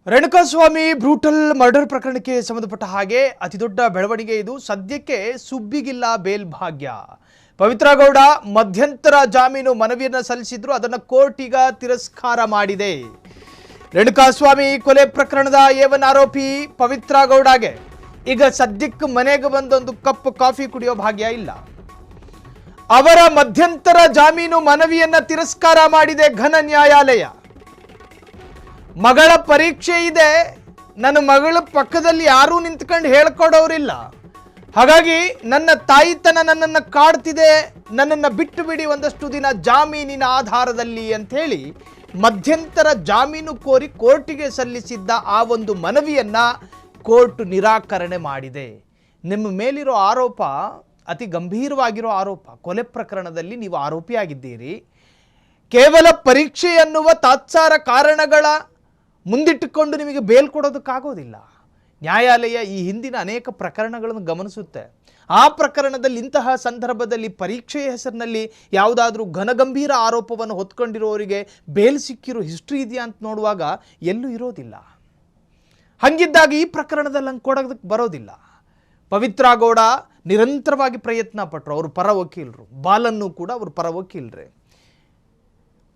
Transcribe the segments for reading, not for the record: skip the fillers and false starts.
Renukaswamy brutal murder ಪ್ರಕರಣಕ್ಕೆ ಸಂಬಂಧಪಟ್ಟ ಹಾಗೆ ಅತಿದೊಡ್ಡ ಬೆಳವಣಿಗೆ ಇದು. ಸದ್ಯಕ್ಕೆ ಸುಬ್ಬಿಗಿಲ್ಲ ಬೇಲ್ ಭಾಗ್ಯ. ಪವಿತ್ರ ಗೌಡ ಮಧ್ಯಂತರ ಜಾಮೀನು ಮನವಿಯನ್ನು ಸಲ್ಲಿಸಿದ್ರು, ಅದನ್ನು ಕೋರ್ಟ್ ಈಗ ತಿರಸ್ಕಾರ ಮಾಡಿದೆ. ರೇಣುಕಾಸ್ವಾಮಿ ಕೊಲೆ ಪ್ರಕರಣದ A1 ಆರೋಪಿ ಪವಿತ್ರ ಗೌಡಗೆ ಈಗ ಸದ್ಯಕ್ಕೆ ಮನೆಗೆ ಬಂದೊಂದು ಕಪ್ ಕಾಫಿ ಕುಡಿಯೋ ಭಾಗ್ಯ ಇಲ್ಲ. ಅವರ ಮಧ್ಯಂತರ ಜಾಮೀನು ಮನವಿಯನ್ನ ತಿರಸ್ಕಾರ ಮಾಡಿದೆ ಘನ ನ್ಯಾಯಾಲಯ. ಮಗಳ ಪರೀಕ್ಷೆ ಇದೆ, ನನ್ನ ಮಗಳ ಪಕ್ಕದಲ್ಲಿ ಯಾರೂ ನಿಂತ್ಕೊಂಡು ಹೇಳ್ಕೊಡೋರಿಲ್ಲ, ಹಾಗಾಗಿ ನನ್ನ ತಾಯಿತನ ನನ್ನನ್ನು ಕಾಡ್ತಿದೆ, ನನ್ನನ್ನು ಬಿಟ್ಟು ಬಿಡಿ ಒಂದಷ್ಟು ದಿನ ಜಾಮೀನಿನ ಆಧಾರದಲ್ಲಿ ಅಂತ ಹೇಳಿ ಮಧ್ಯಂತರ ಜಾಮೀನು ಕೋರಿ ಕೋರ್ಟಿಗೆ ಸಲ್ಲಿಸಿದ್ದ ಆ ಒಂದು ಮನವಿಯನ್ನ ಕೋರ್ಟ್ ನಿರಾಕರಣೆ ಮಾಡಿದೆ. ನಿಮ್ಮ ಮೇಲಿರೋ ಆರೋಪ ಅತಿ ಗಂಭೀರವಾಗಿರೋ ಆರೋಪ. ಕೊಲೆ ಪ್ರಕರಣದಲ್ಲಿ ನೀವು ಆರೋಪಿಯಾಗಿದ್ದೀರಿ. ಕೇವಲ ಪರೀಕ್ಷೆ ಎನ್ನುವ ತಾತ್ಸಾರ ಕಾರಣಗಳ ಮುಂದಿಟ್ಟುಕೊಂಡು ನಿಮಗೆ ಬೇಲ್ ಕೊಡೋದಕ್ಕಾಗೋದಿಲ್ಲ. ನ್ಯಾಯಾಲಯ ಈ ಹಿಂದಿನ ಅನೇಕ ಪ್ರಕರಣಗಳನ್ನು ಗಮನಿಸುತ್ತೆ. ಆ ಪ್ರಕರಣದಲ್ಲಿ ಇಂತಹ ಸಂದರ್ಭದಲ್ಲಿ ಪರೀಕ್ಷೆಯ ಹೆಸರಿನಲ್ಲಿ ಯಾವುದಾದ್ರೂ ಘನಗಂಭೀರ ಆರೋಪವನ್ನು ಹೊತ್ಕೊಂಡಿರೋರಿಗೆ ಬೇಲ್ ಸಿಕ್ಕಿರೋ ಹಿಸ್ಟ್ರಿ ಇದೆಯಾ ಅಂತ ನೋಡುವಾಗ ಎಲ್ಲೂ ಇರೋದಿಲ್ಲ. ಹಂಗಿದ್ದಾಗ ಈ ಪ್ರಕರಣದಲ್ಲಿ ಹಂಗೆ ಕೊಡೋದಕ್ಕೆ ಬರೋದಿಲ್ಲ. ಪವಿತ್ರ ಗೌಡ ನಿರಂತರವಾಗಿ ಪ್ರಯತ್ನ ಪಟ್ಟರು, ಅವ್ರ ಪರ ವಕೀಲರು. ಬಾಲನ್ನು ಕೂಡ ಅವ್ರ ಪರ ವಕೀಲರೇ.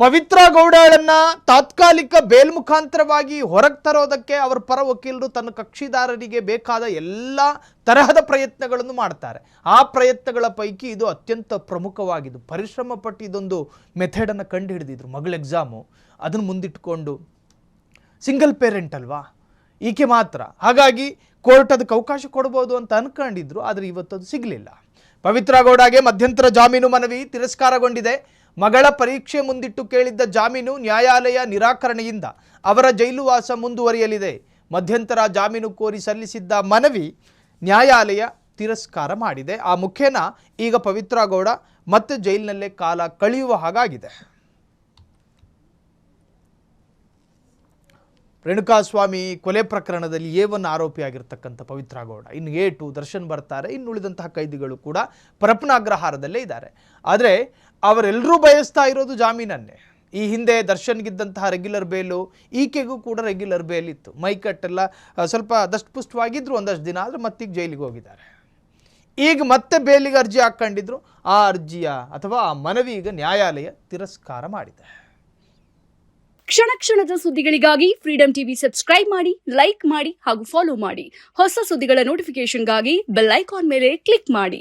ಪವಿತ್ರ ಗೌಡಳನ್ನ ತಾತ್ಕಾಲಿಕ ಬೇಲ್ ಮುಖಾಂತರವಾಗಿ ಹೊರಗೆ ತರೋದಕ್ಕೆ ಅವರ ಪರ ವಕೀಲರು ತನ್ನ ಕಕ್ಷಿದಾರರಿಗೆ ಬೇಕಾದ ಎಲ್ಲ ತರಹದ ಪ್ರಯತ್ನಗಳನ್ನು ಮಾಡ್ತಾರೆ. ಆ ಪ್ರಯತ್ನಗಳ ಪೈಕಿ ಇದು ಅತ್ಯಂತ ಪ್ರಮುಖವಾಗಿದ್ದು. ಪರಿಶ್ರಮ ಪಟ್ಟು ಇದೊಂದು ಮೆಥಡನ್ನು ಕಂಡು ಹಿಡಿದಿದ್ರು. ಮಗಳ ಎಕ್ಸಾಮು ಅದನ್ನು ಮುಂದಿಟ್ಕೊಂಡು, ಸಿಂಗಲ್ ಪೇರೆಂಟ್ ಅಲ್ವಾ ಈಕೆ ಮಾತ್ರ, ಹಾಗಾಗಿ ಕೋರ್ಟ್ ಅದಕ್ಕೆ ಅವಕಾಶ ಕೊಡ್ಬೋದು ಅಂತ ಅನ್ಕೊಂಡಿದ್ರು. ಆದರೆ ಇವತ್ತದು ಸಿಗಲಿಲ್ಲ. ಪವಿತ್ರ ಗೌಡಗೆ ಮಧ್ಯಂತರ ಜಾಮೀನು ಮನವಿ ತಿರಸ್ಕಾರಗೊಂಡಿದೆ. ಮಗಳ ಪರೀಕ್ಷೆ ಮುಂದಿಟ್ಟು ಕೇಳಿದ್ದ ಜಾಮೀನು ನ್ಯಾಯಾಲಯ ನಿರಾಕರಣೆಯಿಂದ ಅವರ ಜೈಲುವಾಸ ಮುಂದುವರಿಯಲಿದೆ. ಮಧ್ಯಂತರ ಜಾಮೀನು ಕೋರಿ ಸಲ್ಲಿಸಿದ್ದ ಮನವಿ ನ್ಯಾಯಾಲಯ ತಿರಸ್ಕಾರ ಮಾಡಿದೆ. ಆ ಮುಖೇನ ಈಗ ಪವಿತ್ರ ಗೌಡ ಮತ್ತೆ ಜೈಲಿನಲ್ಲೇ ಕಾಲ ಕಳೆಯುವ ಹಾಗಾಗಿದೆ. ರೇಣುಕಾಸ್ವಾಮಿ ಕೊಲೆ ಪ್ರಕರಣದಲ್ಲಿ A1 ಆರೋಪಿಯಾಗಿರ್ತಕ್ಕಂಥ ಪವಿತ್ರ ಗೌಡ, ಇನ್ನು A2 ದರ್ಶನ್ ಬರ್ತಾರೆ, ಇನ್ನು ಉಳಿದಂತಹ ಕೈದಿಗಳು ಕೂಡ ಪರಪ್ಪನ ಅಗ್ರಹಾರದಲ್ಲೇ ಇದ್ದಾರೆ. ಆದರೆ ಅವರೆಲ್ಲರೂ ಬಯಸ್ತಾ ಇರೋದು ಜಾಮೀನನ್ನೇ. ಈ ಹಿಂದೆ ದರ್ಶನ್ಗಿದ್ದಂತಹ ರೆಗ್ಯುಲರ್ ಬೇಲು ಈಕೆಗೂ ಕೂಡ ರೆಗ್ಯುಲರ್ ಬೇಲ್ ಇತ್ತು. ಮೈಕಟ್ಟೆಲ್ಲ ಸ್ವಲ್ಪ ದಷ್ಟಪುಷ್ಟವಾಗಿದ್ರು ಒಂದಷ್ಟು ದಿನ, ಆದರೆ ಮತ್ತೀಗ ಜೈಲಿಗೆ ಹೋಗಿದ್ದಾರೆ. ಈಗ ಮತ್ತೆ ಬೇಲಿಗೆ ಅರ್ಜಿ ಹಾಕ್ಕೊಂಡಿದ್ರು. ಆ ಅರ್ಜಿಯ ಅಥವಾ ಆ ಮನವಿ ಈಗ ನ್ಯಾಯಾಲಯ ತಿರಸ್ಕಾರ ಮಾಡಿದೆ. ಕ್ಷಣ ಕ್ಷಣದ ಸುದ್ದಿಗಳಿಗಾಗಿ ಫ್ರೀಡಂ ಟಿವಿ ಸಬ್ಸ್ಕ್ರೈಬ್ ಮಾಡಿ, ಲೈಕ್ ಮಾಡಿ ಹಾಗೂ ಫಾಲೋ ಮಾಡಿ. ಹೊಸ ಸುದ್ದಿಗಳ ನೋಟಿಫಿಕೇಶನ್ಗಾಗಿ ಬೆಲ್ ಐಕಾನ್ ಮೇಲೆ ಕ್ಲಿಕ್ ಮಾಡಿ.